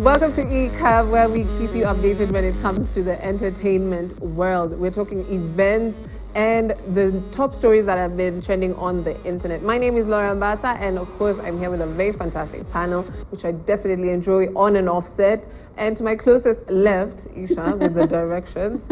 Welcome to eCurve, where we keep you updated when it comes to the entertainment world. We're talking events and the top stories that have been trending on the internet. My name is Gloria Oruba, and of course, I'm here with a very fantastic panel, which I definitely enjoy on and off set. And to my closest left, Isha, with the directions.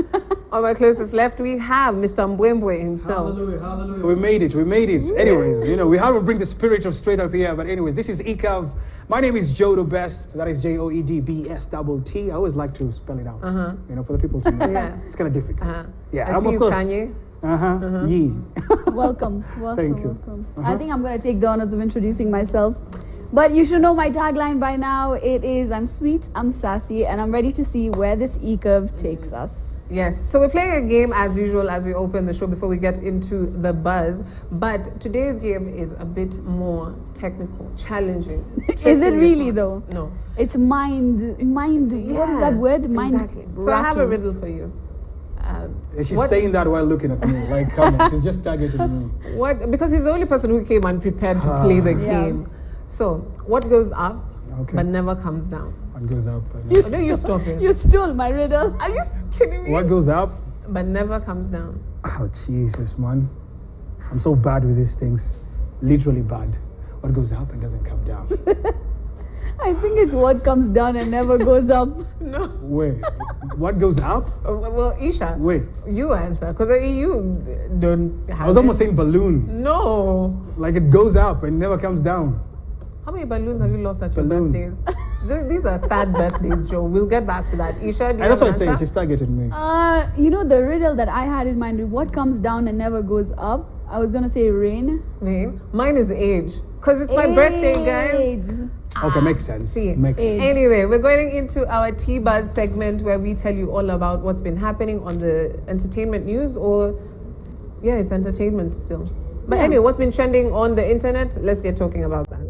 On my closest left, we have Mr. Mbwembwe himself. Hallelujah, hallelujah. We made it. Anyways, we have to bring the spirit of straight up here. But anyways, this is eCurve. My name is Joe the Best. That is JOEDBSTT. I always like to spell it out, for the people to know. Yeah. It's kind of difficult. Yeah, I see you, Kanye. Yee. Welcome. Thank you. Welcome. I think I'm going to take the honors of introducing myself. But you should know my tagline by now. It is, I'm sweet, I'm sassy, and I'm ready to see where this eCurve takes us. Yes, so we're playing a game as usual as we open the show before we get into the buzz. But today's game is a bit more technical, challenging. Is it really though? No. It's mind, what is that word? Mind. Exactly. So I have a riddle for you. She's saying that while looking at me. Like, come on, she's just targeting me. What? Because he's the only person who came unprepared to play the game. So, what goes up but never comes down? What goes up? You stop it. You stole my riddle. Are you kidding me? What goes up? But never comes down. Oh, Jesus, man. I'm so bad with these things. Literally bad. What goes up and doesn't come down? I think it's what comes down and never goes up. No. Wait, what goes up? Well, Isha. Wait. You answer, because you don't have I was almost saying balloon. No. Like it goes up and never comes down. How many balloons have you lost at your birthdays? These are sad birthdays, Joe. We'll get back to that. Isha, do you that's have what I'm an saying. answer? She's targeting me. The riddle that I had in mind, what comes down and never goes up? I was going to say rain. Rain? Mine is age. Because it's my birthday, guys. Okay, makes sense. See, makes sense. Anyway, we're going into our T-Buzz segment where we tell you all about what's been happening on the entertainment news, or it's entertainment still. But anyway, what's been trending on the internet? Let's get talking about that.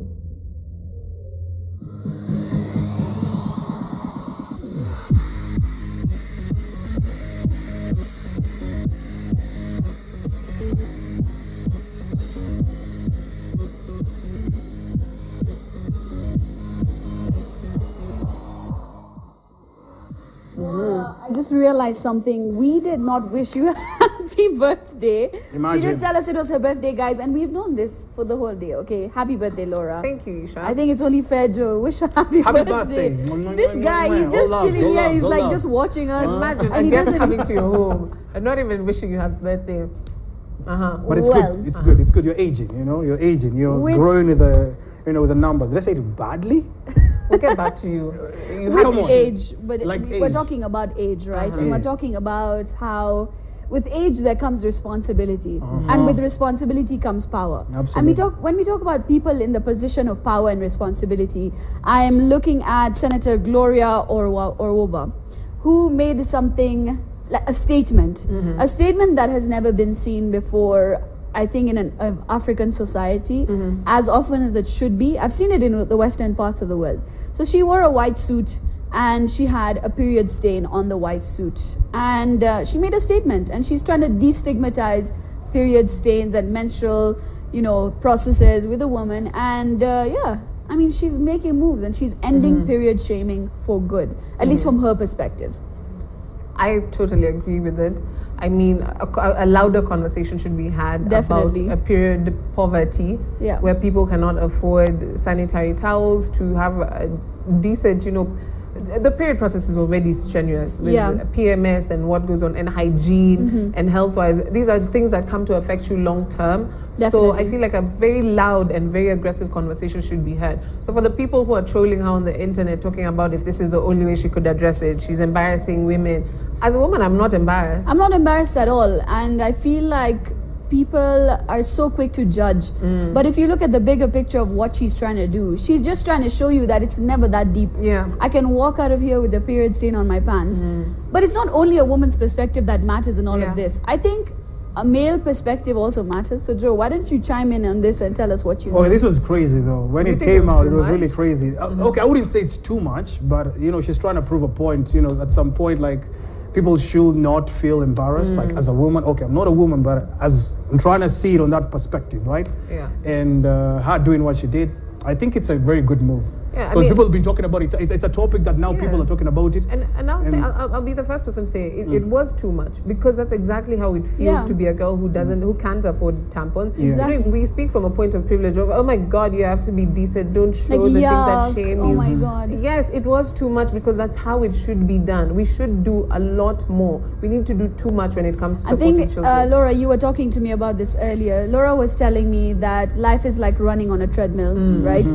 I just realized something. We did not wish you a happy birthday. Imagine. She did tell us it was her birthday, guys, and we've known this for the whole day, okay? Happy birthday, Laura. Thank you, Isha. I think it's only fair to wish her happy birthday. This guy, he's just chilling here. He's like just watching us. Imagine a guest coming to your home and not even wishing you happy birthday. But it's good. It's good. It's good. You're aging. You're aging. You're growing with the numbers. Did I say it badly? We'll get back to you. With age, but we're age. talking about age, right? And we're talking about how with age there comes responsibility, and with responsibility comes power. Absolutely. And when we talk about people in the position of power and responsibility, I am looking at Senator Gloria Oruba, who made something like a statement that has never been seen before. I think in an African society, as often as it should be. I've seen it in the western parts of the world. So she wore a white suit and she had a period stain on the white suit. And she made a statement, and she's trying to destigmatize period stains and menstrual, processes with a woman. And she's making moves, and she's ending period shaming for good, at least from her perspective. I totally agree with it. I mean, a louder conversation should be had about a period poverty, where people cannot afford sanitary towels to have a decent, the period process is already strenuous with PMS and what goes on, and hygiene and health-wise. These are things that come to affect you long-term. So I feel like a very loud and very aggressive conversation should be had. So for the people who are trolling her on the internet, talking about if this is the only way she could address it, she's embarrassing women. As a woman, I'm not embarrassed. I'm not embarrassed at all. And I feel like people are so quick to judge. But if you look at the bigger picture of what she's trying to do, she's just trying to show you that it's never that deep. I can walk out of here with a period stain on my pants. But it's not only a woman's perspective that matters in all of this. I think a male perspective also matters. So Joe, why don't you chime in on this and tell us what you know? This was crazy though. When it came out, it was really crazy. Okay, I wouldn't say it's too much, but she's trying to prove a point. At some point, like, people should not feel embarrassed, like as a woman. Okay, I'm not a woman, but as I'm trying to see it on that perspective, right? Yeah. And her doing what she did, I think it's a very good move. Because people have been talking about it. It's a topic that now people are talking about it. And I'll be the first person to say it was too much, because that's exactly how it feels to be a girl who can't afford tampons. Exactly. We speak from a point of privilege of, oh my God, you have to be decent, don't show the things that shame you. Oh my God. Yes, it was too much, because that's how it should be done. We should do a lot more. We need to do too much when it comes to supporting children. Laura, you were talking to me about this earlier. Laura was telling me that life is like running on a treadmill, right?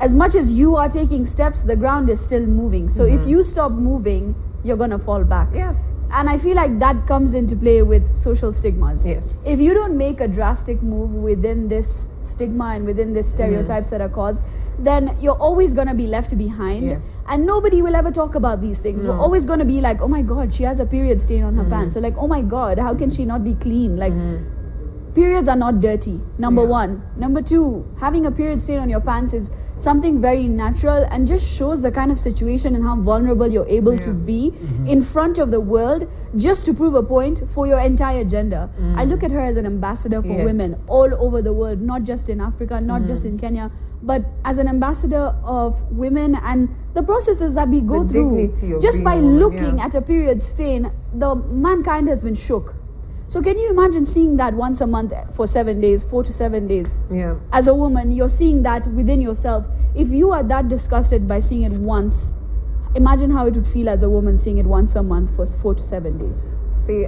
As much as you are taking steps, the ground is still moving. So if you stop moving, you're going to fall back. Yeah. And I feel like that comes into play with social stigmas. Yes. If you don't make a drastic move within this stigma and within this stereotypes that are caused, then you're always going to be left behind. Yes. And nobody will ever talk about these things. No. We're always going to be like, oh my God, she has a period stain on her pants. So like, oh my God, how can she not be clean? Like, periods are not dirty, number one. Number two, having a period stain on your pants is something very natural and just shows the kind of situation and how vulnerable you're able to be in front of the world just to prove a point for your entire gender. I look at her as an ambassador for women all over the world, not just in Africa, not just in Kenya, but as an ambassador of women and the processes that we go through. Just by looking at a period stain, the mankind has been shook. So can you imagine seeing that once a month for 7 days, 4 to 7 days? Yeah. As a woman, you're seeing that within yourself. If you are that disgusted by seeing it once, imagine how it would feel as a woman seeing it once a month for 4 to 7 days. See,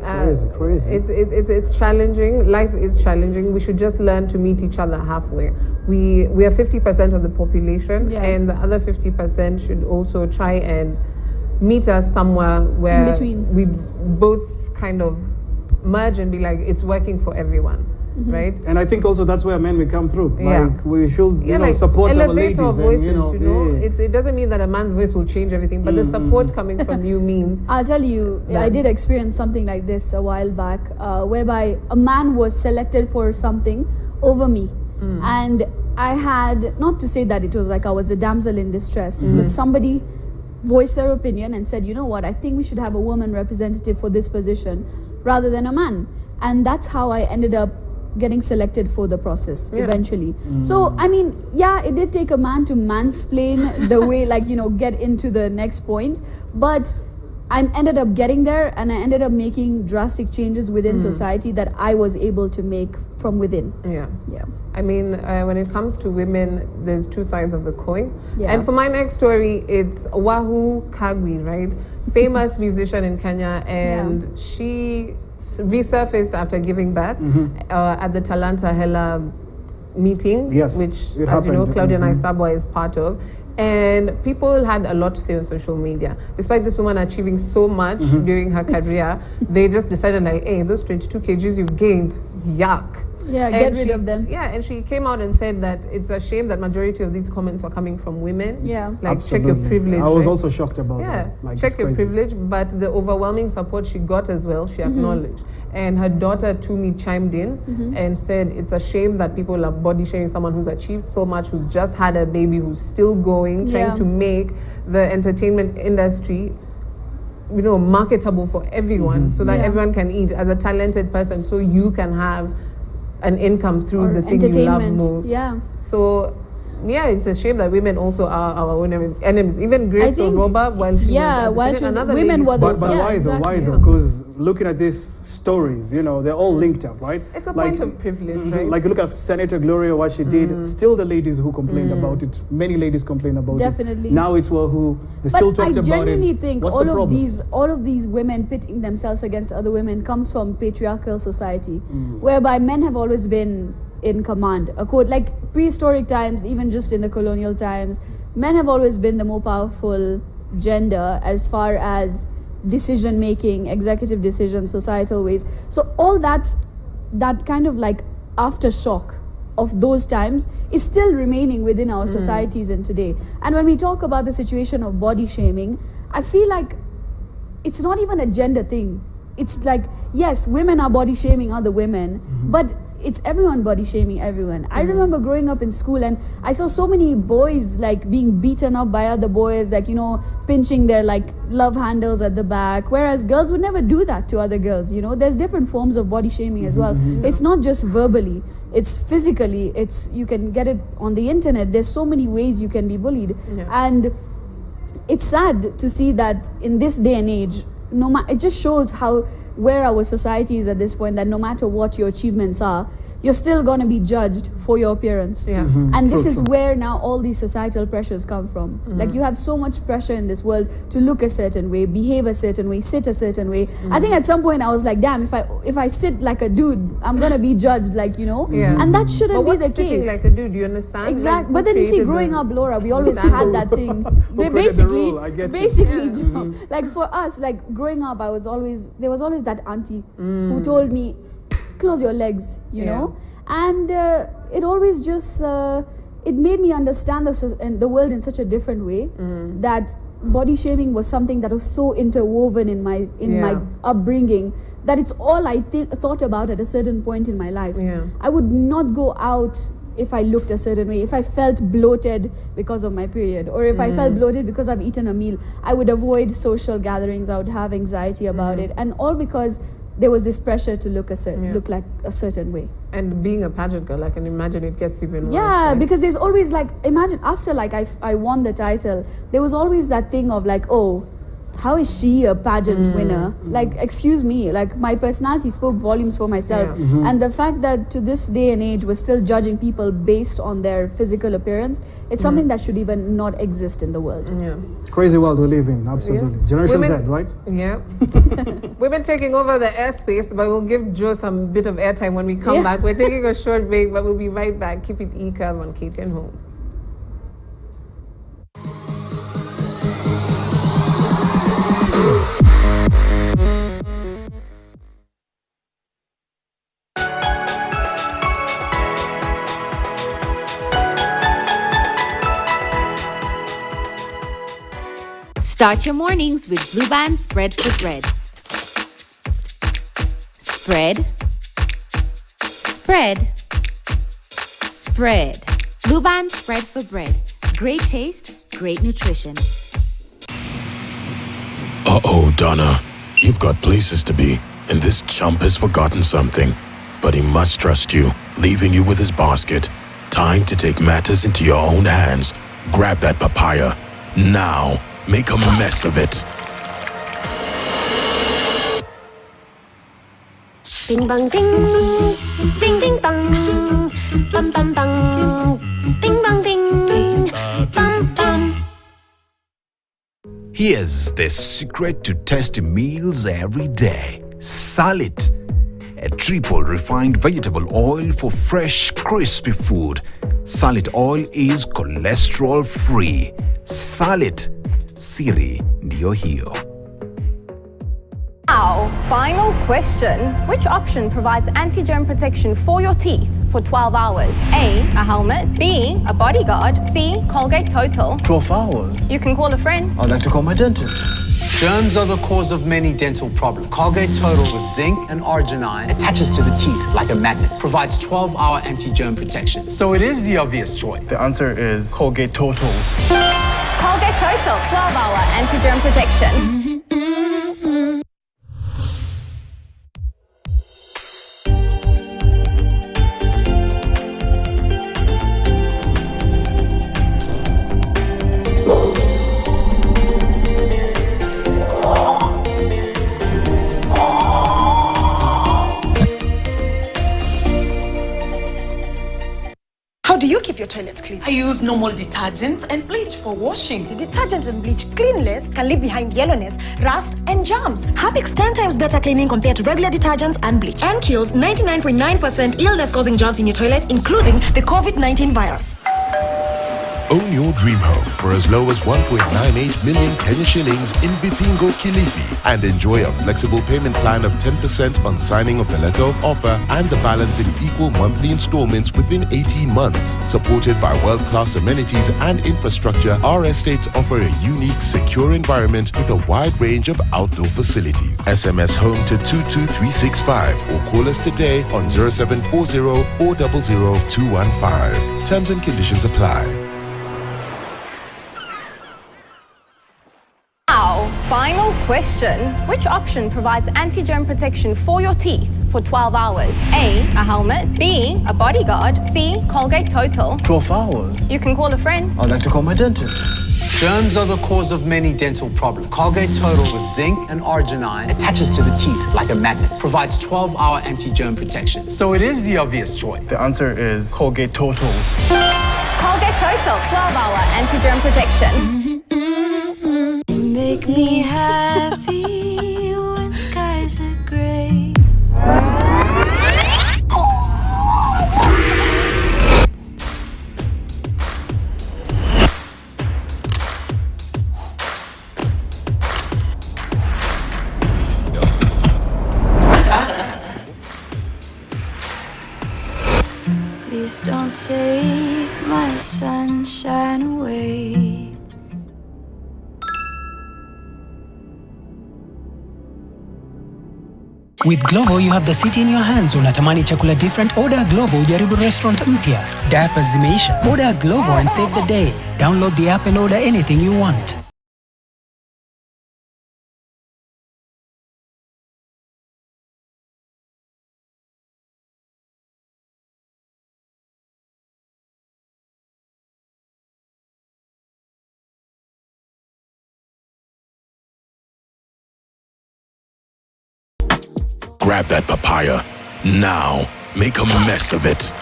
crazy. It's challenging. Life is challenging. We should just learn to meet each other halfway. We are 50% of the population, and the other 50% should also try and meet us somewhere where in between. We both kind of merge and be like, it's working for everyone, right? And I think also that's where men will come through. Yeah. Like we should, like support our ladies. Elevate our voices, and, It doesn't mean that a man's voice will change everything, but the support coming from you means... I'll tell you, I did experience something like this a while back, whereby a man was selected for something over me. And I had, not to say that it was like I was a damsel in distress, but somebody voiced their opinion and said, you know what, I think we should have a woman representative for this position rather than a man. And that's how I ended up getting selected for the process eventually. So, I mean, it did take a man to mansplain the way, get into the next point. But I ended up getting there and I ended up making drastic changes within society that I was able to make from within. Yeah. I mean, when it comes to women, there's two sides of the coin. Yeah. And for my next story, it's Wahu Kagwi, right? Famous musician in Kenya, and she resurfaced after giving birth at the Talanta Hela meeting, which, as you know, Claudia Naisabwa is part of. And people had a lot to say on social media. Despite this woman achieving so much during her career, they just decided like, hey, those 22 kgs you've gained, yuck. Yeah, get rid of them. Yeah, and she came out and said that it's a shame that majority of these comments were coming from women. Yeah. Like, absolutely. Check your privilege. I was also shocked about that. Yeah, check your privilege, but the overwhelming support she got as well, she acknowledged. And her daughter, Tumi, chimed in and said it's a shame that people are body shaming someone who's achieved so much, who's just had a baby, who's still going, trying to make the entertainment industry marketable for everyone so that everyone can eat as a talented person, so you can have an income through the thing you love most. Yeah. So, it's a shame that women also are our own enemies. Even Grace Oruba, while she was another women were but why though? Why though? Because looking at these stories, they're all linked up, right? It's a point of privilege, right? Like you look at Senator Gloria, what she did. Still, the ladies who complained about it. Many ladies complained about it. Definitely. Now it's who they still talked about it. I genuinely think What's all of these women pitting themselves against other women comes from patriarchal society, whereby men have always been in command. Like prehistoric times, even just in the colonial times, men have always been the more powerful gender as far as decision making, executive decisions, societal ways. So all that kind of like aftershock of those times is still remaining within our societies in today. And when we talk about the situation of body shaming, I feel like it's not even a gender thing. It's like, yes, women are body shaming other women, but it's everyone body shaming everyone. I remember growing up in school and I saw so many boys like being beaten up by other boys, like, you know, pinching their like love handles at the back, whereas girls would never do that to other girls. You know, there's different forms of body shaming as well. It's not just verbally, it's physically, you can get it on the internet. There's so many ways you can be bullied. And it's sad to see that in this day and age, it just shows where our society is at this point, that no matter what your achievements are, you're still going to be judged for your appearance. And this is where now all these societal pressures come from. Like, you have so much pressure in this world to look a certain way, behave a certain way, sit a certain way. I think at some point I was like, damn, if I sit like a dude, I'm going to be judged, like, you know. And that shouldn't be the case. Sitting like a dude, you understand? Exactly. Like, but then you see, growing up, Laura, we always had that thing. They basically, like for us, like growing up, there was always that auntie who told me, close your legs, you know. And it always just it made me understand the world in such a different way, that body shaming was something that was so interwoven in my upbringing, that it's all I thought about at a certain point in my life. I would not go out if I looked a certain way, if I felt bloated because of my period, or if I felt bloated because I've eaten a meal, I would avoid social gatherings. I would have anxiety about it, and all because there was this pressure to look like a certain way. And being a pageant girl, I can imagine it gets even worse. Yeah, because there's always like, imagine after like I won the title, there was always that thing of like, oh, how is she a pageant winner? Like, excuse me, like my personality spoke volumes for myself. And the fact that to this day and age we're still judging people based on their physical appearance, it's something that should even not exist in the world. Crazy world we live in, absolutely. Generation Z, right? Women taking over the airspace, but we'll give Joe some bit of airtime when we come back. We're taking a short break, but we'll be right back. Keep it E-Curve on KTN Home. Start your mornings with Blue Band Spread for Bread. Spread. Spread. Spread. Blue Band Spread for Bread. Great taste, great nutrition. Uh-oh, Donna. You've got places to be, and this chump has forgotten something. But he must trust you, leaving you with his basket. Time to take matters into your own hands. Grab that papaya. Now. Make a mess of it. Bing bang ding, ding ding bang, bum bum bang, ding bang ding, bum bum. Here's the secret to tasty meals every day. Salit, a triple refined vegetable oil for fresh, crispy food. Salit oil is cholesterol free. Salit. Siri ndio hiyo. Now, final question. Which option provides anti-germ protection for your teeth for 12 hours? A, a helmet. B, a bodyguard. C, Colgate Total. 12 hours? You can call a friend. I'd like to call my dentist. Germs are the cause of many dental problems. Colgate Total with zinc and arginine attaches to the teeth like a magnet. Provides 12-hour anti-germ protection. So it is the obvious choice. The answer is Colgate Total. Colgate Total, 12-hour anti-germ protection. How do you keep your toilets clean? I use normal detergent and bleach for washing. The detergent and bleach cleanless can leave behind yellowness, rust, and germs. Harpic's 10 times better cleaning compared to regular detergents and bleach, and kills 99.9% illness-causing germs in your toilet, including the COVID-19 virus. Own your dream home for as low as 1.98 million Kenya shillings in Vipingo, Kilifi, and enjoy a flexible payment plan of 10% on signing of the letter of offer and the balance in equal monthly installments within 18 months. Supported by world-class amenities and infrastructure, our estates offer a unique, secure environment with a wide range of outdoor facilities. SMS home to 22365 or call us today on 0740 400 215. Terms and conditions apply. Now, final question. Which option provides anti-germ protection for your teeth for 12 hours? A, a helmet. B, a bodyguard. C, Colgate Total. 12 hours? You can call a friend. I'd like to call my dentist. Germs are the cause of many dental problems. Colgate Total with zinc and arginine attaches to the teeth like a magnet. Provides 12-hour anti-germ protection. So it is the obvious choice. The answer is Colgate Total. Colgate Total, 12-hour anti-germ protection. Make me happy when skies are gray. Please don't take my sunshine away. With Glovo you have the city in your hands. Unatamani chakula different? Order Glovo ujaribu restaurant mpya. Diapers zimeisha? Order Glovo and save the day. Download the app and order anything you want. Grab that papaya. Now, make a mess of it.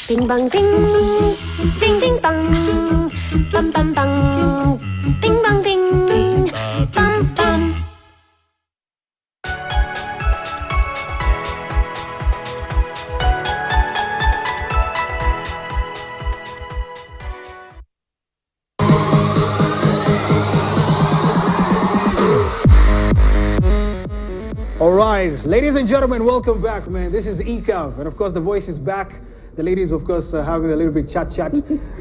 Bing bang ding, ding ding bang, bam bam bang, ding bang ding, bam bam. All right, ladies and gentlemen, welcome back, man. This is ECAV, and of course the voice is back. The ladies, of course, having a little bit chat.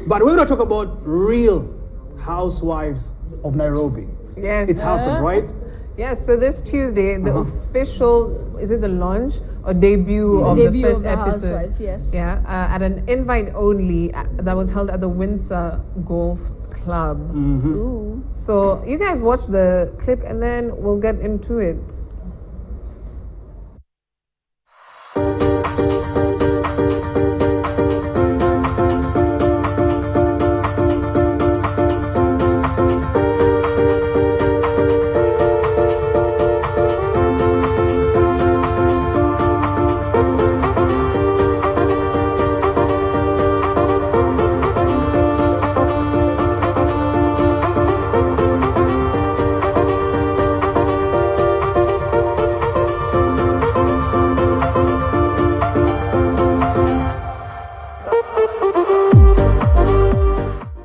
But we're going to talk about real Housewives of Nairobi. Yes. It's happened, right? Yes, so this Tuesday, the official, is it the launch or debut of the first episode? Housewives, yes. Yeah, at an invite only that was held at the Windsor Golf Club. Ooh. So you guys watch the clip and then we'll get into it.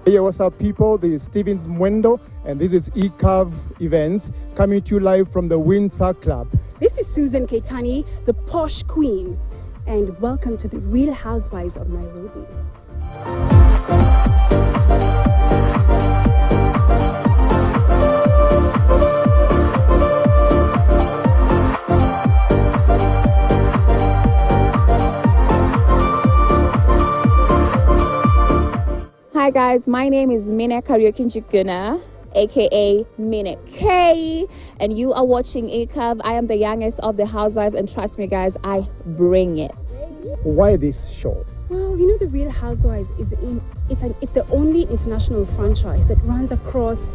Hey, what's up, people? This is Stevens Mwendo, and this is ECAV Events, coming to you live from the Windsor Club. This is Susan Keitani, the posh queen, and welcome to the Real Housewives of Nairobi. Hi guys, my name is Mina Karyokinjikuna, aka Mina K, and you are watching ECAV. I am the youngest of the housewives, and trust me guys, I bring it. Why this show? Well, you know, the Real Housewives it's the only international franchise that runs across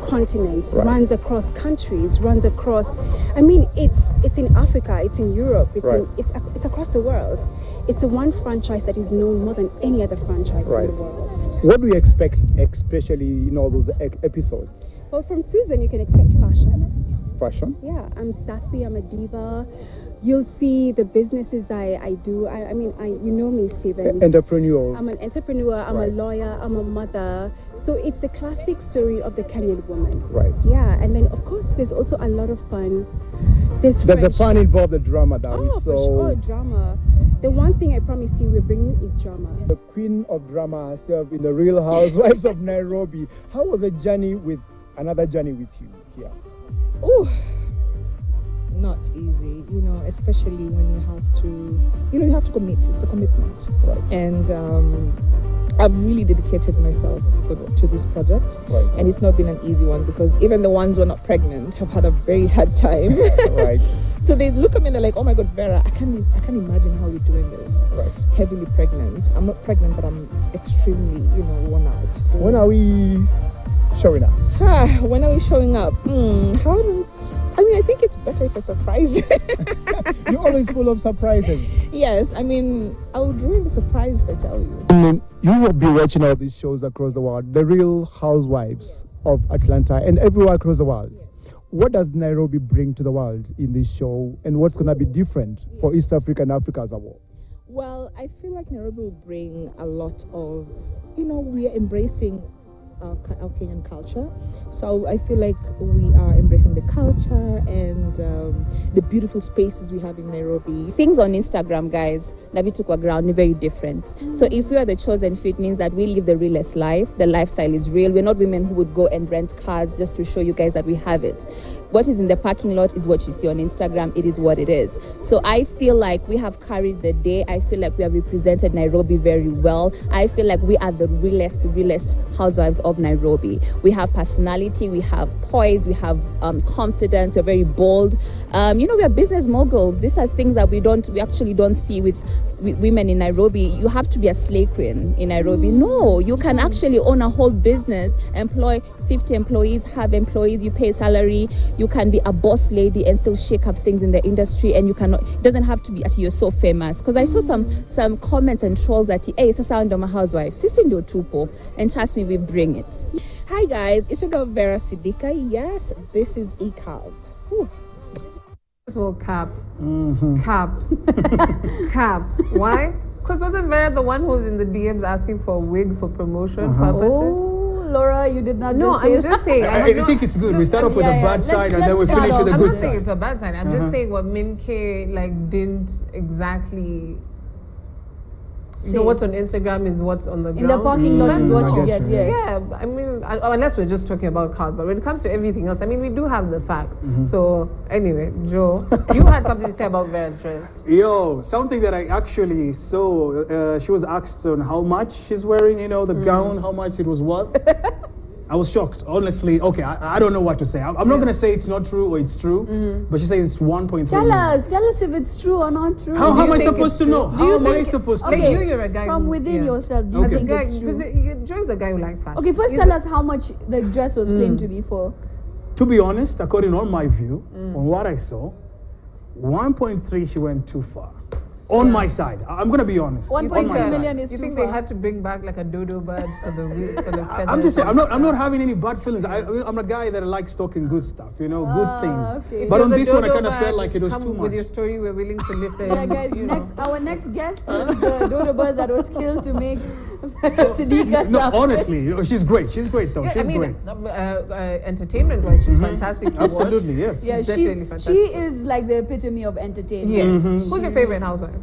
continents, runs across countries, runs across. I mean, it's in Africa, it's in Europe, it's across the world. It's the one franchise that is known more than any other franchise in the world. What do you expect, especially in all those episodes? Well, from Susan, you can expect fashion. fashion. Yeah, I'm sassy, I'm a diva. You'll see the businesses I do. I mean, you know me, Stephen. Entrepreneur. I'm an entrepreneur, I'm a lawyer, I'm a mother. So it's the classic story of the Kenyan woman. Right. Yeah, and then of course there's also a lot of fun. There's a fun involved, the drama that we saw. For sure, drama. The one thing I promise you we're bringing is drama. The queen of drama herself in the Real Housewives of Nairobi. How was the journey with another journey with you here? Ooh, not easy, especially when you have to, you have to commit. It's a commitment. Right. And I've really dedicated myself to this project. Right. And it's not been an easy one because even the ones who are not pregnant have had a very hard time. Right. So they look at me and they're like, oh my God, Vera, I can't imagine how you're doing this. Right. Heavily pregnant. I'm not pregnant, but I'm extremely, worn out. When are we showing up? When are we showing up? I think it's better if I surprise you. You're always full of surprises. Yes, I would ruin the surprise if I tell you. You will be watching all these shows across the world, the Real Housewives of Atlanta and everywhere across the world. What does Nairobi bring to the world in this show, and what's going to be different for East Africa and Africa as a whole? Well, I feel like Nairobi will bring a lot of, we are embracing our Kenyan culture. So I feel like we are embracing the culture and the beautiful spaces we have in Nairobi. Things on Instagram, guys, Nabitukwa ground are very different. So if we are the chosen few, it means that we live the realest life. The lifestyle is real. We're not women who would go and rent cars just to show you guys that we have it. What is in the parking lot is what you see on Instagram. It is what it is. So I feel like we have carried the day. I feel like we have represented Nairobi very well. I feel like we are the realest housewives of Nairobi. We have personality, we have poise, we have confidence, we're very bold. We are business moguls. These are things that we actually don't see with women in Nairobi. You have to be a slave queen in Nairobi. No, you can actually own a whole business, employ 50 employees, have employees, you pay salary, you can be a boss lady and still shake up things in the industry, and you cannot, it doesn't have to be that you're so famous. Because I saw some comments and trolls that, hey, it's a sound of my housewife. Sisi ndio tupo. And trust me, we bring it. Hi guys, it's your girl Vera Sidika. Yes, this is ECAV. First of all, cap. Cap. Why? Because wasn't Vera the one who was in the DMs asking for a wig for promotion purposes? Oh, Laura, you did not just say I'm just saying. I think it's good. We start off with a bad side and then we finish with a good side. I'm not saying it's a bad side. I'm just saying what Minke didn't exactly... You know, what's on Instagram is what's on the ground. In the parking lot is what you get, Yeah, I mean, unless we're just talking about cars, but when it comes to everything else, I mean, we do have the fact. So, anyway, Joe, you had something to say about Vera's dress. Yo, something that I actually saw, she was asked on how much she's wearing, the gown, how much it was worth. I was shocked, honestly. Okay, I don't know what to say. I'm not going to say it's not true or it's true, but she says it's 1.3 Tell us if it's true or not true. How am I supposed to know? How am I supposed to know? Okay, you're a guy from within yourself, do you think it's true? Because Joe's a guy who likes fashion. Okay, first tell us how much the dress was claimed to be for. To be honest, according on my view, on what I saw, 1.3 she went too far. On my side, I'm gonna be honest. 1.3 million is too far. You think they had to bring back like a dodo bird for the feathers? I'm just saying, I'm not having any bad feelings. I'm a guy that likes talking good stuff, good things. Okay. But on this one, I kind of felt like it was too much. With your story, we're willing to listen. Yeah, guys. Our next guest is the dodo bird that was killed to make Sidika's No, honestly, she's great. She's great though. She's great. Entertainment-wise, she's fantastic to watch. Absolutely, yes. Yeah, definitely fantastic. She is like the epitome of entertainment. Yes. Who's your favorite housewife?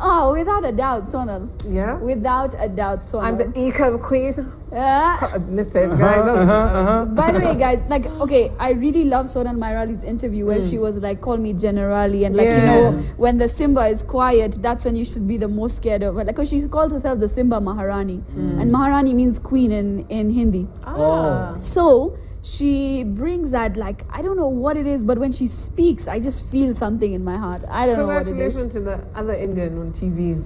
Oh, without a doubt, Sonal. Yeah? Without a doubt, Sonal. I'm the ECAV queen. Yeah. Listen, guys. By the way, guys, I really love Sonal Mairali's interview where she was like, call me generally. And when the Simba is quiet, that's when you should be the most scared of her. Because she calls herself the Simba Maharani. And Maharani means queen in Hindi. So... she brings that, I don't know what it is, but when she speaks, I just feel something in my heart. I don't know what it is. Congratulations to the other Indian on TV.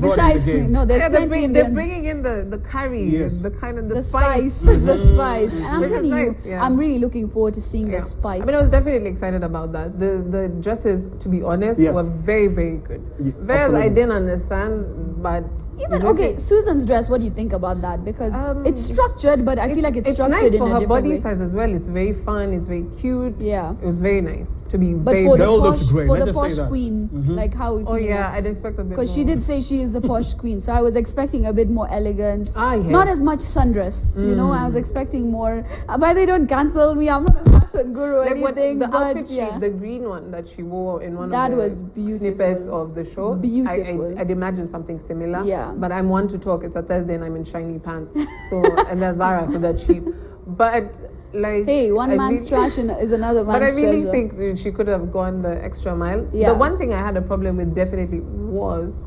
Besides, no, there's plenty Indians. They're bringing in the curry, the kind of the spice. The spice. And I'm telling you, yeah. I'm really looking forward to seeing the spice. I mean, I was definitely excited about that. The dresses, to be honest, were very, very good. Vera's I didn't understand, but... Even, Susan's dress, what do you think about that? Because it's structured, but I feel like it's structured nice in for a her different body way. size as well. It's very fun. It's very cute. Yeah, it was very nice to be. But very for the all posh, looks great. for Let's the just say posh that. queen, like how we. Oh yeah, I'd expect a bit. Because she did say she is the posh queen, so I was expecting a bit more elegance. Yes. Not as much sundress. You know, I was expecting more. By the way, don't cancel me. I'm not a fashion guru or anything. The but outfit, the green one that she wore in one that of the was beautiful. snippets of the show. Beautiful. I'd imagine something similar. Yeah. But I'm one to talk. It's a Thursday and I'm in shiny pants. So and they're Zara, so they're cheap. But like, hey, one man's trash is another man's But I really treasure. think that she could have gone the extra mile. Yeah. The one thing I had a problem with definitely was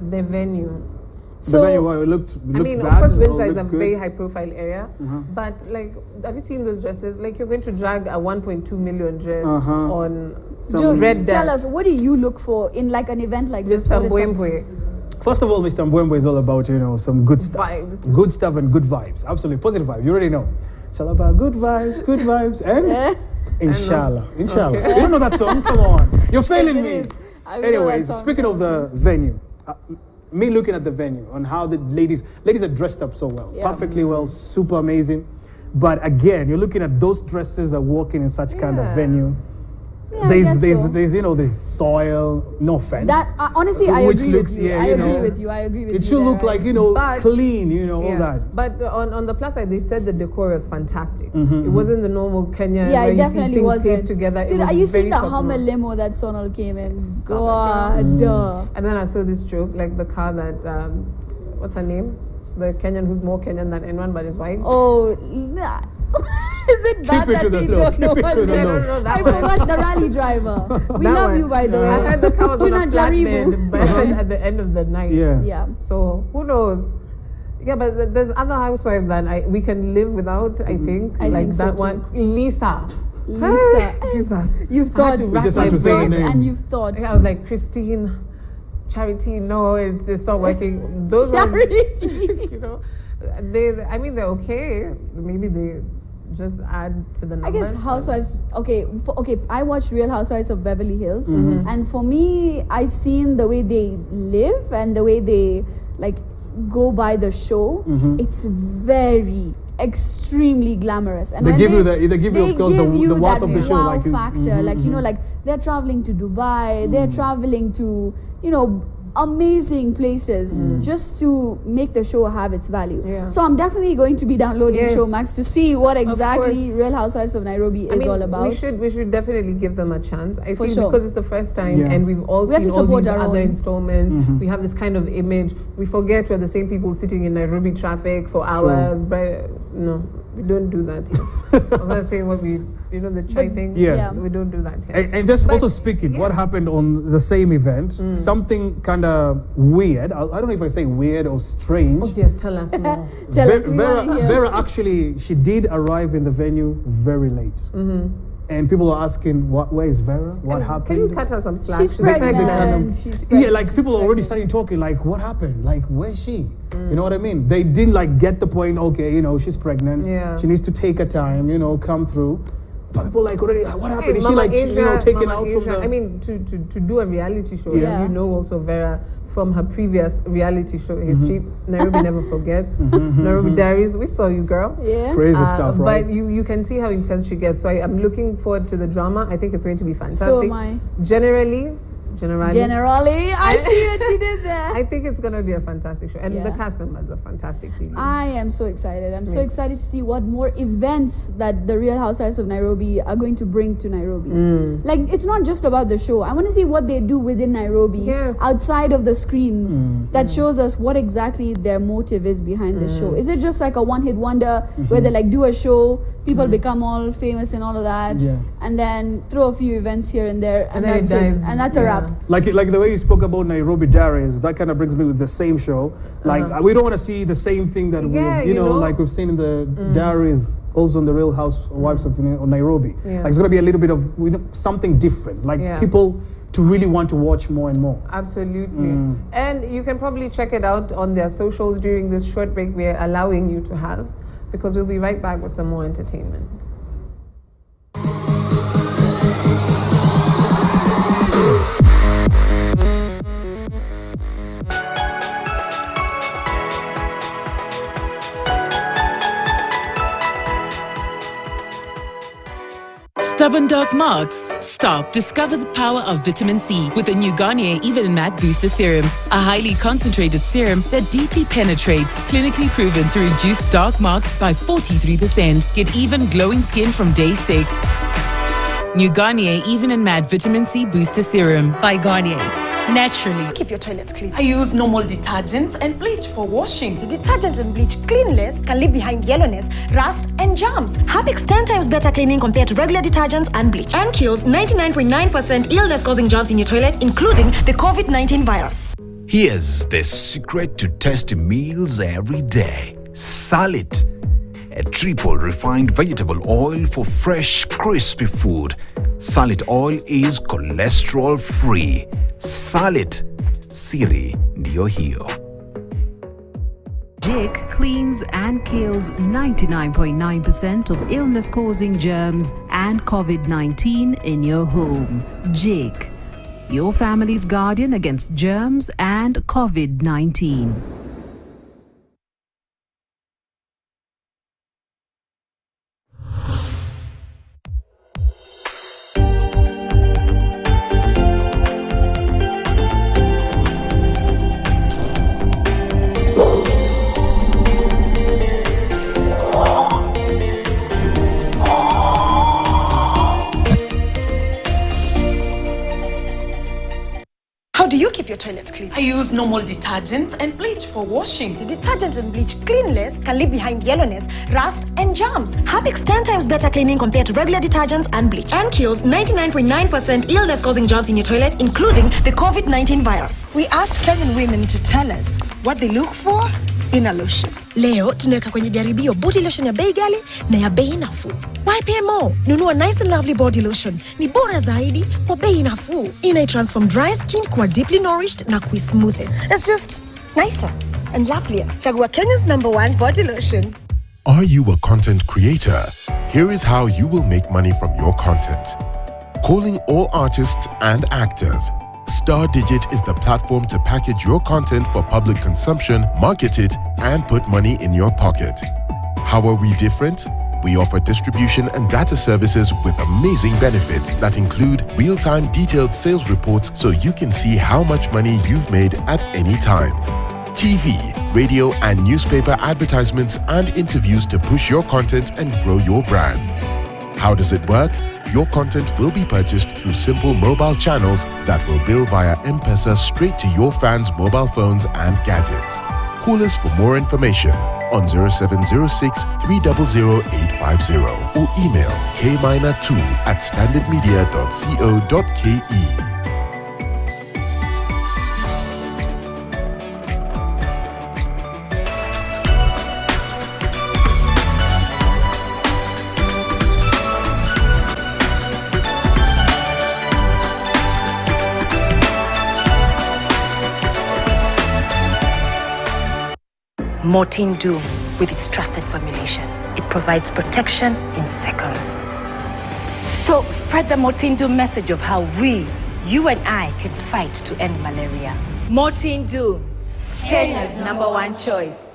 the venue. So the venue, it looked I mean, bad, of course, or Windsor is a looked good? very high-profile area, but like, have you seen those dresses? Like, you're going to drag a 1.2 million dress on Joe, red tell dance. us, what do you look for in like an event like this? Mr. Mbwembwe. First of all, Mr. Mbwembwe is all about, some good stuff. Vibes. Good stuff and good vibes. Absolutely. Positive vibes. You already know. It's all about good vibes, and inshallah. Inshallah. Okay. You don't know that song? Come on. You're failing Yes, me. it is. I know Anyways, that song. speaking of the venue, me looking at the venue and how the ladies are dressed up so well. Yeah. Perfectly well, super amazing. But again, you're looking at those dresses are walking in such kind of venue. Yeah, there's soil, no offense. That honestly, I Which agree looks, with you. yeah, I you agree know, with you. I agree with you. It should look there, like, But- clean, all that. But on the plus side, they said the decor was fantastic. It wasn't the normal Kenya Yeah, where it you see definitely things wasn't. taped together. Dude, it was are you very seeing the top Hummer notch. limo that Sonal came in? Stop God. And then I saw this joke, like the car that, what's her name? The Kenyan who's more Kenyan than anyone but is white. Oh, nah. Is it that Keep it to the we low. don't know Keep it what's to the name? low. No, that I one. forgot the rally driver. We That love one. you, by the way. I heard the car was on a Tuna Jaribu. flatbed, but at the end of the night. Yeah. So who knows? Yeah, but there's other housewives that we can live without. I think I like think so that too. one, Lisa. Lisa. Hey, Jesus, You've I had thought. to rack just my have to say the brain. name. And you've thought. I was like, Christine, Charity. No, it's not working. Those Charity. I mean, they're okay. Maybe they just add to the I numbers. guess Housewives. Okay, I watched Real Housewives of Beverly Hills, and for me, I've seen the way they live and the way they like go by the show. It's very extremely glamorous, and They when give you the of course the you worth that of the show, wow like factor, like like they're traveling to Dubai, they're traveling to amazing places just to make the show have its value. Yeah. So I'm definitely going to be downloading Yes. Showmax to see what exactly course. Real Housewives of Nairobi is all about. We should definitely give them a chance. I feel sure. because it's the first time and we've all We have seen to all support these our other own. installments. We have this kind of image. We forget we're the same people sitting in Nairobi traffic for hours. But no, we don't do that here. I was gonna say what the chai thing. Yeah. We don't do that here. And just also speaking, what happened on the same event, something kind of weird. I don't know if I say weird or strange. Oh yes, tell us more. Tell us, we wanna hear. Vera actually, she did arrive in the venue very late. And people are asking, where is Vera? What happened? Can you cut her some slack? She's pregnant. Yeah, like people are already starting talking, like, what happened? Like, where's she? You know what I mean? They didn't like get the point, okay, she's pregnant. Yeah. She needs to take her time, come through. But people like already, what happened? Is she Mama like, Asia, taken Mama out Asia. from the... I mean, to do a reality show, Yeah. also Vera from her previous reality show history. Nairobi never forgets. Nairobi Diaries, we saw you, girl. Yeah. Crazy stuff, right? But you can see how intense she gets. So I'm looking forward to the drama. I think it's going to be fantastic. So am I. Generally, I see what you did there. I think it's going to be a fantastic show. And Yeah. the cast members are fantastic. Really. I am so excited. I'm so excited to see what more events that the Real Housewives of Nairobi are going to bring to Nairobi. Like, it's not just about the show. I want to see what they do within Nairobi, outside of the screen, that shows us what exactly their motive is behind the show. Is it just like a one-hit wonder where they like do a show, people become all famous and all of that, and then throw a few events here and there, and then that's it it. dies. And that's a wrap. Like the way you spoke about Nairobi Diaries, that kind of brings me with the same show. Like we don't want to see the same thing that like we've seen in the Diaries, also in the Real Housewives of Nairobi. Yeah. Like it's gonna be a little bit of something different. Like people to really want to watch more and more. Absolutely. And you can probably check it out on their socials during this short break we're allowing you to have, because we'll be right back with some more entertainment. Stubborn dark marks? Stop. Discover the power of vitamin C with the new Garnier Even and Matte Booster Serum, a highly concentrated serum that deeply penetrates, clinically proven to reduce dark marks by 43%. Get even glowing skin from day 6. New Garnier Even and Matte Vitamin C Booster Serum by Garnier. Naturally. Keep your toilets clean. I use normal detergent and bleach for washing. The detergent and bleach cleanless can leave behind yellowness, rust, and germs. Harpic's 10 times better cleaning compared to regular detergents and bleach, and kills 99.9% illness-causing germs in your toilet, including the COVID-19 virus. Here's the secret to tasty meals every day. Salit, a triple refined vegetable oil for fresh, crispy food. Salit oil is cholesterol free. Salit, Siri ndio hiyo. Jik cleans and kills 99.9% of illness-causing germs and COVID-19 in your home. Jik, your family's guardian against germs and COVID-19. How do you keep your toilets clean? I use normal detergent and bleach for washing. The detergent and bleach cleanless can leave behind yellowness, rust, and germs. Harpic's 10 times better cleaning compared to regular detergents and bleach, and kills 99.9% illness-causing germs in your toilet, including the COVID-19 virus. We asked Kenyan women to tell us what they look for in a lotion. Leo tunaweka kwenye jaribio body lotion ya bei ghali na ya bei nafuu. Why pay more? Nunua Nice and Lovely body lotion. Ni bora zaidi kwa bei nafuu. Inai-transform dry skin kuwa deeply nourished na kui-smoothen. It's just nicer and lovelier. Chagua Kenya's #1 body lotion. Are you a content creator? Here is how you will make money from your content. Calling all artists and actors. StarDigit is the platform to package your content for public consumption, market it, and put money in your pocket. How are we different? We offer distribution and data services with amazing benefits that include real-time detailed sales reports so you can see how much money you've made at any time. TV, radio, and newspaper advertisements and interviews to push your content and grow your brand. How does it work? Your content will be purchased through simple mobile channels that will bill via M-Pesa straight to your fans' mobile phones and gadgets. Call us for more information on 0706 300 850 or email kminer2@standardmedia.co.ke. Mortein Doom, with its trusted formulation. It provides protection in seconds. So spread the Mortein Doom message of how we, you and I, can fight to end malaria. Mortein Doom, Kenya's #1 choice.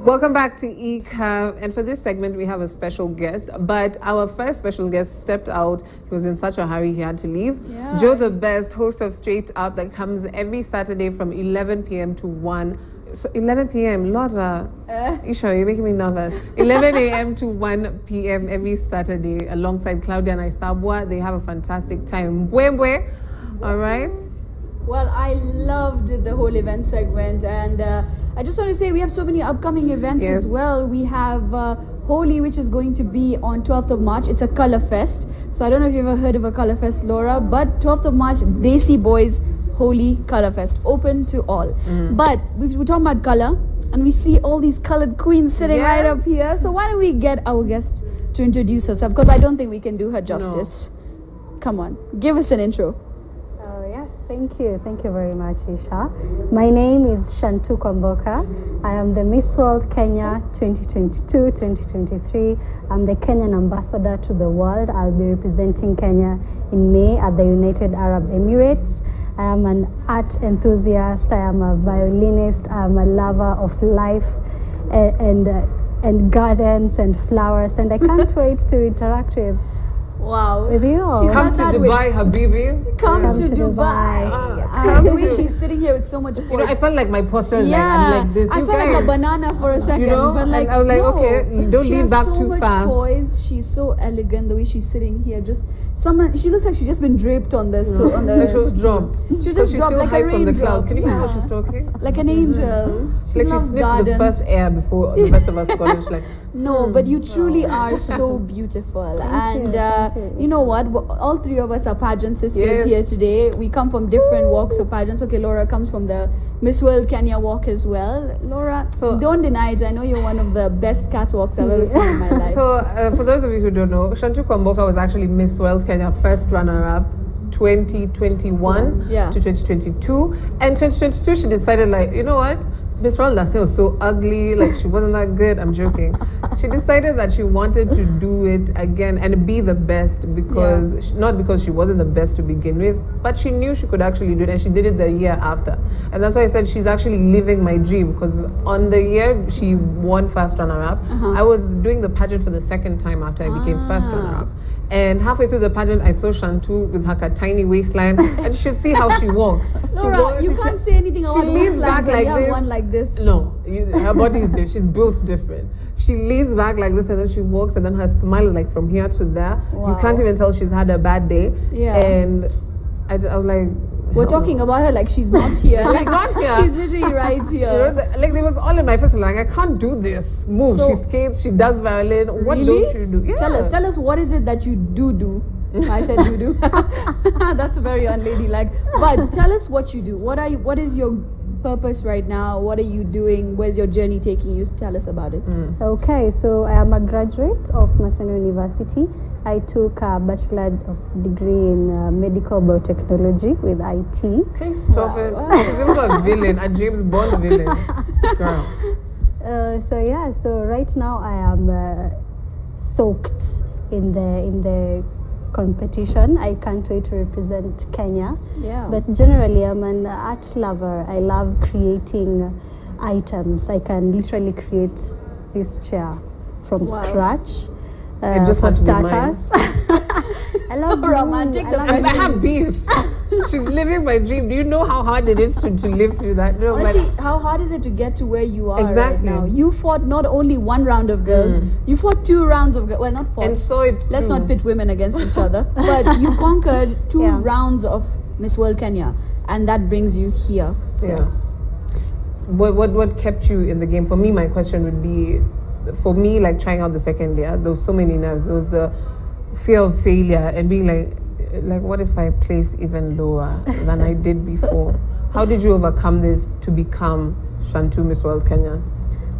Welcome back to ECAV, and for this segment we have a special guest, but our first special guest stepped out. He was in such a hurry he had to leave. Yeah. Joe the Best, host of Straight Up, that comes every Saturday from 11 p.m. to 1. So 11 p.m. Laura, Isha, you're making me nervous. 11 a.m. to 1 p.m. every Saturday alongside Claudia and Isabwa. They have a fantastic time. Mbwembwe, all right? Well, I loved the whole event segment, and I just want to say we have so many upcoming events as well. We have Holi, which is going to be on 12th of March. It's a color fest. So I don't know if you've ever heard of a color fest, Laura, but 12th of March, Desi Boys Holi Color Fest, open to all. But we're talking about color, and we see all these colored queens sitting right up here. So why don't we get our guest to introduce herself? Because I don't think we can do her justice. Come on, give us an intro. Yes, thank you. Thank you very much, Isha. My name is Shantu Kwamboka. I am the Miss World Kenya 2022-2023. I'm the Kenyan ambassador to the world. I'll be representing Kenya in May at the United Arab Emirates. I am an art enthusiast. I am a violinist. I am a lover of life and gardens and flowers. And I can't wait to interact with you all. Come to Dubai, Habibi. Come to Dubai. The way she's sitting here with so much poise. You know, I felt like my posture is like, I'm like this. I felt like a banana for a second. You know, but like, I was like, okay, don't lean back too fast. She has so much poise. She's so elegant. The way she's sitting here, she looks like she's just been draped on this. So on the. Like she was dropped. She was just dropped like a raindrop. From the clouds. Can you hear how she's talking? Like an angel. She sniffed the first air before the rest of us got it. She's like. No, but you truly are so beautiful. And you know what? All three of us are pageant sisters here today. We come from different walks of pageants. Okay, Laura comes from the Miss World Kenya walk as well. Laura, don't deny it. I know you're one of the best catwalks I've ever seen in my life. So, for those of you who don't know, Shantu Kwamboka was actually Miss World Kenya first runner-up 2021 to 2022. And 2022, she decided, like, you know what? Miss World last year was so ugly, like she wasn't that good. I'm joking. She decided that she wanted to do it again and be the best because, not because she wasn't the best to begin with, but she knew she could actually do it, and she did it the year after. And that's why I said she's actually living my dream, because on the year she won first runner-up, I was doing the pageant for the second time after I became first runner-up. And halfway through the pageant, I saw Shantu with her tiny waistline, and you should see how she walks. Laura, you can't say anything about waistlines when you have one like this. No, her body is different. She's built different. She leans back like this, and then she walks, and then her smile is like from here to there. Wow. You can't even tell she's had a bad day. Yeah. And I was like, we're talking about her like she's not here. She's not here. She's literally right here. You know, like it was all in my face. Like, I can't do this. Move. So, she skates. She does violin. What don't you do? Yeah. Tell us what is it that you do? I said you do. That's very unladylike. But tell us what you do. What is your purpose right now? What are you doing? Where's your journey taking you? Tell us about it. Okay, so I am a graduate of Maseno University. I took a bachelor degree in medical biotechnology with IT. Can you stop it? She's into a villain, a James Bond villain. Girl. So right now I am soaked in the competition. I can't wait to represent Kenya. Yeah. But generally I'm an art lover. I love creating items. I can literally create this chair from scratch. It just has starters. I love romantic. I have beef. She's living my dream. Do you know how hard it is to live through that? No, honestly, how hard is it to get to where you are exactly right now? You fought not only one round of girls, you fought 2 rounds of girls. Well, not fought. And so let's not pit women against each other. But you conquered 2 rounds of Miss World Kenya, and that brings you here. Yes. What kept you in the game? For me, my question would be, for me, like trying out the second year, there was so many nerves. There was the fear of failure and being like what if I place even lower than I did before? How did you overcome this to become Shantu Miss World Kenya?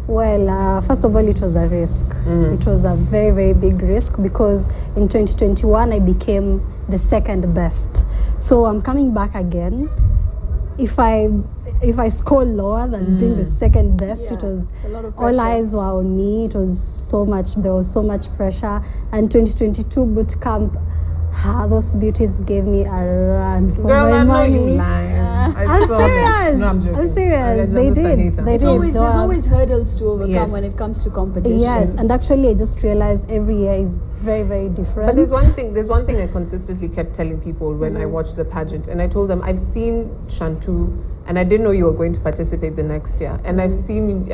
Well, first of all, it was a risk. It was a very, very big risk because in 2021 I became the second best. So I'm coming back again. If I score lower than being the second best, it was all eyes were on me. It was there was so much pressure. And 2022 boot camp, those beauties gave me a run for my money. Girl, I know you lying. I'm serious. No, I'm joking. I'm serious. They did. There's always hurdles to overcome when it comes to competition. Yes, and actually I just realized every year is very, very different. But there's one thing I consistently kept telling people when I watched the pageant, and I told them, I've seen Shantu, and I didn't know you were going to participate the next year. And I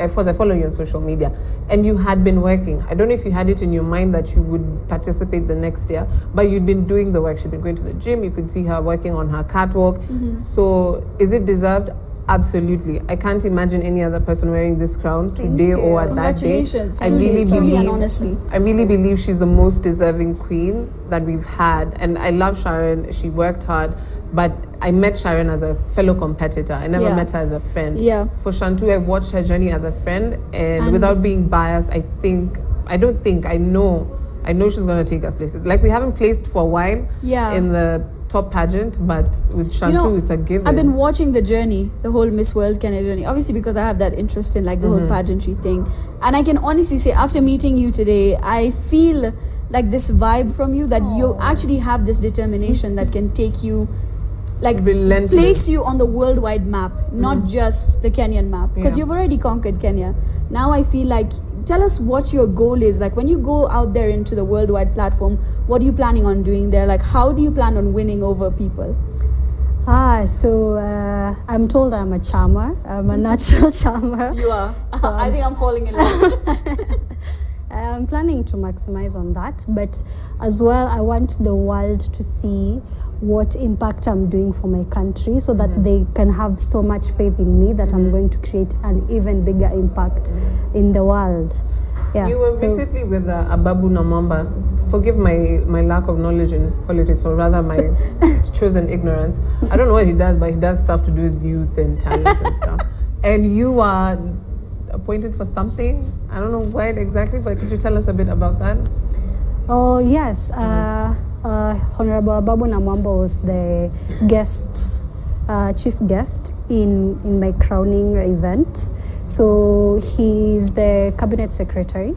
follow you on social media, and you had been working. I don't know if you had it in your mind that you would participate the next year, but you'd been doing the work. She'd been going to the gym. You could see her working on her catwalk. So is it deserved? Absolutely. I can't imagine any other person wearing this crown today or at that day. Congratulations. I really believe she's the most deserving queen that we've had. And I love Sharon. She worked hard, but I met Sharon as a fellow competitor. I never met her as a friend. Yeah. For Shantu, I've watched her journey as a friend, and without being biased, I know I know she's going to take us places. Like, we haven't placed for a while in the top pageant, but with Shantu, it's a given. I've been watching the journey, the whole Miss World Kenya journey, obviously because I have that interest in like the whole pageantry thing. And I can honestly say, after meeting you today, I feel like this vibe from you that you actually have this determination that can take you, like, place you on the worldwide map, not just the Kenyan map, because you've already conquered Kenya. Now I feel like, tell us what your goal is. Like, when you go out there into the worldwide platform, what are you planning on doing there? Like, how do you plan on winning over people? So I'm told I'm a charmer. I'm a natural charmer. You are. So I think I'm falling in love. I'm planning to maximize on that, but as well, I want the world to see what impact I'm doing for my country, so that they can have so much faith in me that I'm going to create an even bigger impact in the world. Yeah. You were recently with Ababu Namwamba. Forgive my lack of knowledge in politics, or rather my chosen ignorance. I don't know what he does, but he does stuff to do with youth and talent and stuff. And you are appointed for something. I don't know what exactly, but could you tell us a bit about that? Oh, yes. Honorable Ababu Namwamba was the guest, chief guest in my crowning event. So he's the cabinet secretary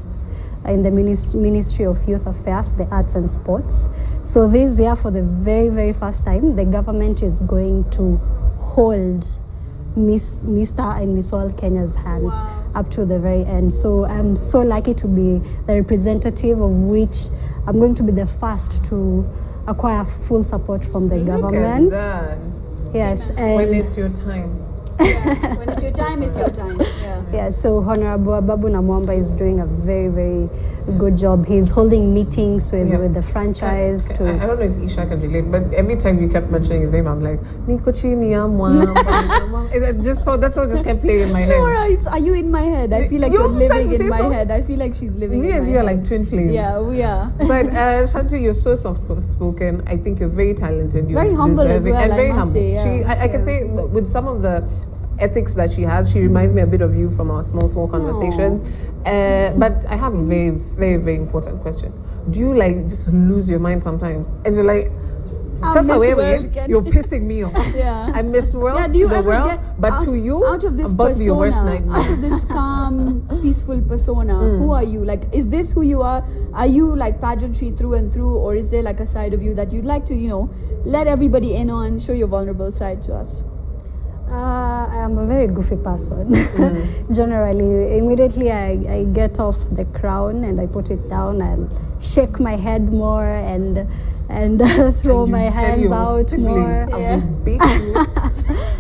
in the Ministry of Youth Affairs, the Arts and Sports. So this year, for the very, very first time, the government is going to hold Mr. and Miss World Kenya's hands up to the very end. So I'm so lucky to be the representative, of which I'm going to be the first to acquire full support from the government. Look at that. Yes. And when it's your time. When it's your time, it's your time. Yeah, so Honorable Ababu Namwamba is doing a very, very good job. He's holding meetings with the franchise. I don't know if Isha can relate, but every time you kept mentioning his name, I'm like, Nikochi Niyamwa. Just so that's what just kept playing in my head. Laura, are you in my head? I feel like you're living in my head. I feel like she's living in my head. Me and you are like twin flames. Yeah, we are. But Shantu, you're so soft-spoken. I think you're very talented. You're very humble as well, and very I must humble. say. I can say with some of the ethics that she has, she reminds me a bit of you from our small conversations. But I have a very, very, very important question. Do you like just lose your mind sometimes? And you're like, you're pissing me off. I miss world to the world, but to you, out of this I'm about to be your worst nightmare. Out of this calm, peaceful persona, who are you? Like, is this who you are? Are you like pageantry through and through, or is there like a side of you that you'd like to, let everybody in on, show your vulnerable side to us? I am a very goofy person. Generally, immediately I get off the crown and I put it down and shake my head more and throw my hands out more. I will beat you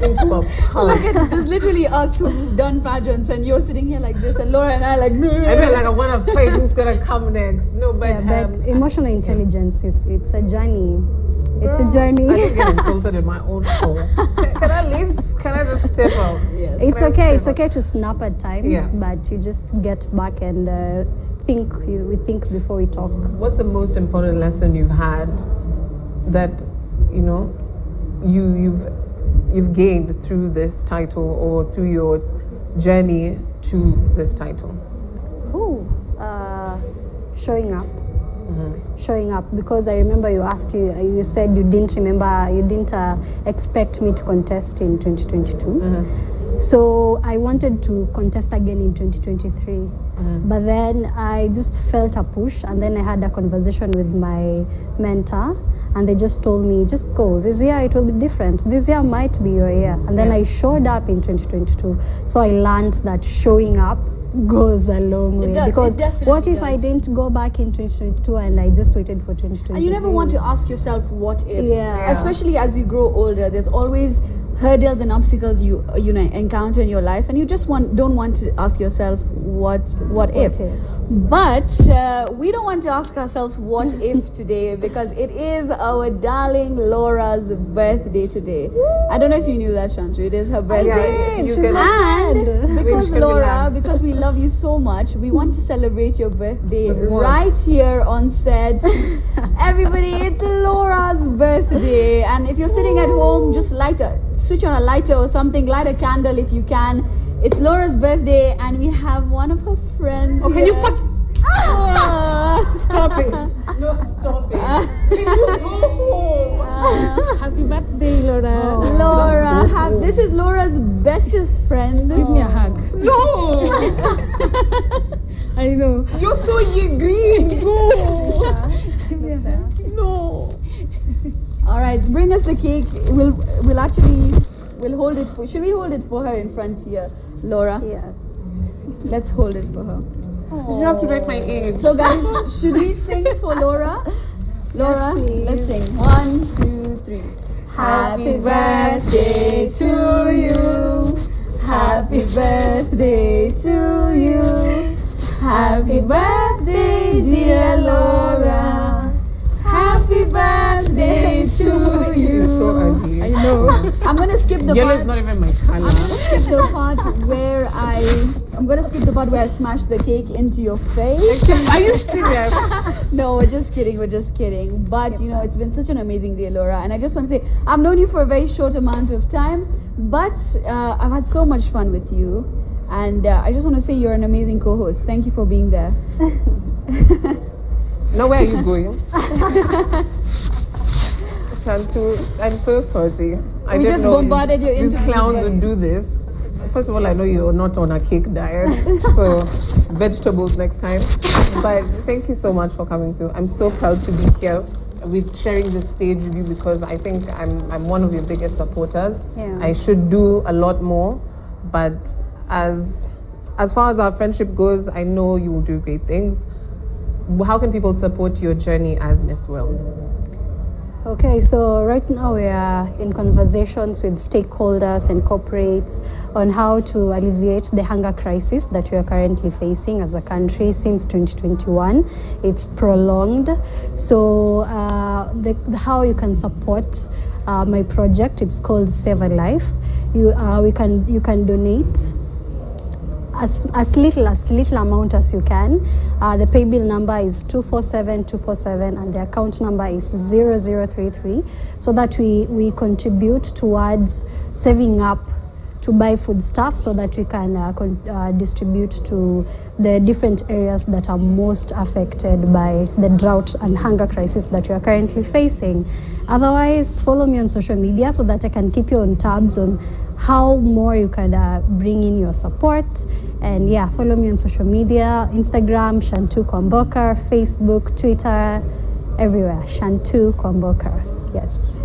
into a pulp. Look at there's literally us who've done pageants, and you're sitting here like this, and Laura and I like. I feel like I want to fight. Who's gonna come next? No, but emotional intelligence it's a journey. It's a journey. I don't get insulted in my own show. Can I leave? Can I just step out? Yes. It's okay. It's okay to snap at times, but you just get back and think. We think before we talk. What's the most important lesson you've had that you've gained through this title or through your journey to this title? Showing up. Showing up, because I remember you said you didn't expect me to contest in 2022. So I wanted to contest again in 2023. But then I just felt a push, and then I had a conversation with my mentor, and they just told me, just go. This year it will be different. This year might be your year. And then I showed up in 2022. So I learned that showing up goes a long way. Because what if I didn't go back in 2022 and I just waited for 2023? And you never want to ask yourself what ifs. Especially as you grow older, there's always hurdles and obstacles you encounter in your life, and you just don't want to ask yourself what if. But we don't want to ask ourselves what if today, because it is our darling Laura's birthday today. I don't know if you knew that, Shantu. It is her birthday. And because Laura, because we love you so much, we want to celebrate your birthday right here on set. Everybody, it's Laura's birthday. And if you're sitting at home, just switch on a lighter or something, light a candle if you can. It's Laura's birthday, and we have one of her friends here. Can you Stop it. No, stop it. Can you go home? Happy birthday, Laura. Laura, this is Laura's bestest friend. Give me a hug. No. I know. You're so green. Go. No. All right, bring us the cake. We'll hold it for. Should we hold it for her in front here, Laura? Yes. Let's hold it for her. You have to write my age. So guys, should we sing for Laura? Laura, let's sing. 1, 2, 3. Happy birthday to you. Happy birthday to you. Happy birthday, dear Laura. Happy birthday to you. So ugly. I know. I'm gonna skip the Yellow part. is not even my color. I'm gonna skip the part where I smash the cake into your face. Are you serious? No, we're just kidding. But you know, it's been such an amazing day, Laura, and I just want to say I've known you for a very short amount of time, but I've had so much fun with you, and I just want to say you're an amazing co-host. Thank you for being there. Now where are you going? Shantu, I'm so sorry. We just bombarded your these interview. clowns would do this. First of all, I know you're not on a cake diet, so vegetables next time. But thank you so much for coming through. I'm so proud to be here with sharing this stage with you because I think I'm one of your biggest supporters. Yeah. I should do a lot more, but as far as our friendship goes, I know you will do great things. How can people support your journey as Miss World? Okay, so right now we are in conversations with stakeholders and corporates on how to alleviate the hunger crisis that we are currently facing as a country since 2021. It's prolonged. So how you can support my project, it's called Save a Life. You can donate as little amount as you can. The pay bill number is 247247 and the account number is 0033, so that we contribute towards saving up to buy foodstuff so that we can distribute to the different areas that are most affected by the drought and hunger crisis that we are currently facing. Otherwise, follow me on social media so that I can keep you on tabs on how more you can bring in your support. And yeah, follow me on social media, Instagram, Shantu Kwamboka, Facebook, Twitter, everywhere, Shantu Kwamboka. Yes,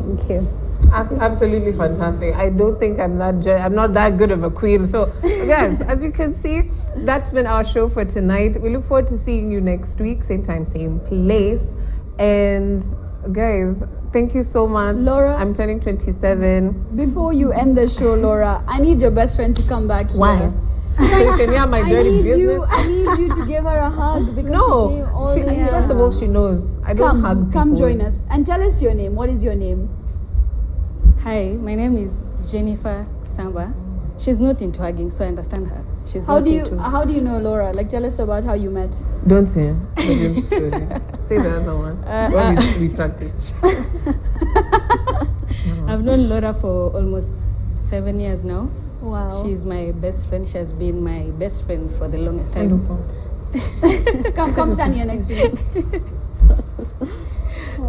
thank you. Absolutely fantastic. I don't think I'm not that good of a queen. So guys, as you can see, that's been our show for tonight. We look forward to seeing you next week, same time, same place. And guys, thank you so much. Laura, I'm turning 27. Before you end the show, Laura, I need your best friend to come back here. Why? So you can hear my dirty business? I need you to give her a hug because she came all first of all, she knows I don't hug people. Come join us and tell us your name. What is your name? Hi, my name is Jennifer Samba. She's not into hugging, so I understand her. How do you know Laura? Like, tell us about how you met. Don't say it. Say the other one. We practice. I've known Laura for almost 7 years now. Wow. She's my best friend. She has been my best friend for the longest time. Come stand here next to me.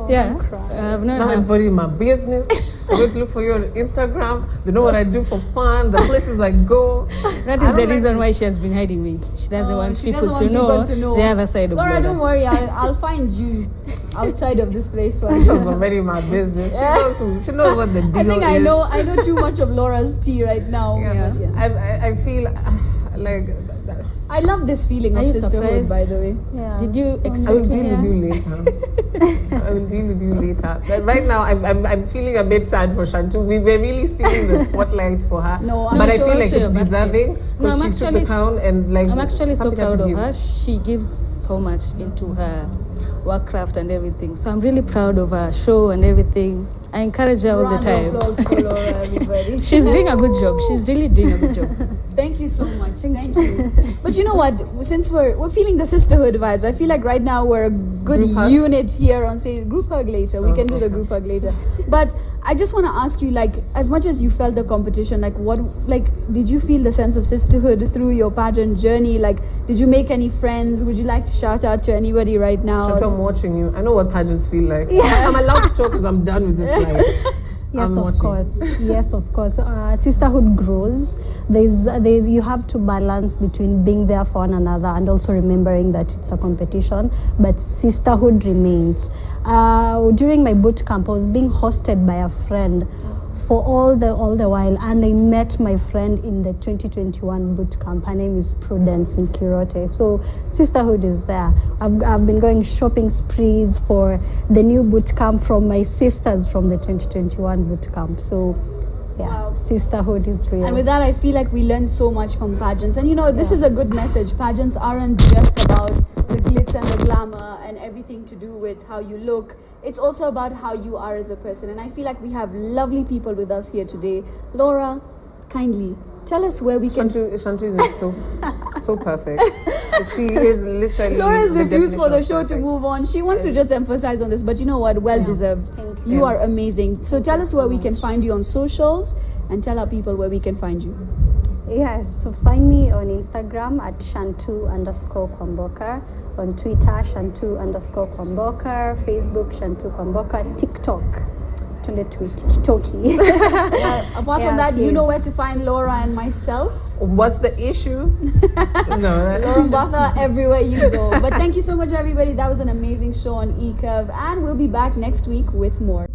Yeah. I've known now everybody in my business. I'm going to look for you on Instagram. They know what I do for fun, the places I go. That is the reason why she has been hiding me. She doesn't want people to know the other side of Laura, Laura. Don't worry, I'll find you outside of this place. She's already in my business. She knows what the deal is. I know too much of Laura's tea right now. Yeah. I feel like I love this feeling of sisterhood, by the way. Yeah. Did you I will deal with you later. I will deal with you later. But right now, I'm feeling a bit sad for Shantu. We were really stealing the spotlight for her. But I feel like it's deserving because she took the crown and like. I'm actually so proud of her. She gives so much into her work craft and everything. So I'm really proud of her show and everything. I encourage her all the time. Applause for Laura, everybody. She's doing a good job. She's really doing a good job. Thank you so much. Thank you. But you know what? Since we're feeling the sisterhood vibes, I feel like right now we're a good unit here on say group hug later. We can do the group hug later. But I just want to ask you, like, as much as you felt the competition, like, did you feel the sense of sisterhood through your pageant journey? Like, did you make any friends? Would you like to shout out to anybody right now? Shantu, I'm watching you. I know what pageants feel like. I'm allowed to talk because I'm done with this life. Yes, of course. Yes, of course. Sisterhood grows. There's you have to balance between being there for one another and also remembering that it's a competition, but sisterhood remains. During my boot camp, I was being hosted by a friend for all the while, and I met my friend in the 2021 boot camp. Her name is Prudence in Kirote. So sisterhood is there. I've been going shopping sprees for the new boot camp from my sisters from the 2021 boot camp. So yeah, wow. Sisterhood is real. And with that, I feel like we learned so much from pageants. And you know, this is a good message. Pageants aren't just about the glitz and the glamour and everything to do with how you look. It's also about how you are as a person. And I feel like we have lovely people with us here today. Laura, kindly tell us where we can... Shantu is so perfect. She is literally... Laura's refused for the show to move on. She wants to just emphasize on this, but you know what? Well deserved. Thank you. You are amazing. So tell us where we can find you on socials, and tell our people where we can find you. Yes, so find me on Instagram at Shantu_Kwamboka, on Twitter Shantu_Kwamboka, Facebook Shantu Kwamboka, TikTok. TikToky. Well, apart from that, you know where to find Laura and myself. What's the issue? No. Laura Mbatha everywhere you go. But thank you so much, everybody. That was an amazing show on eCurve, and we'll be back next week with more.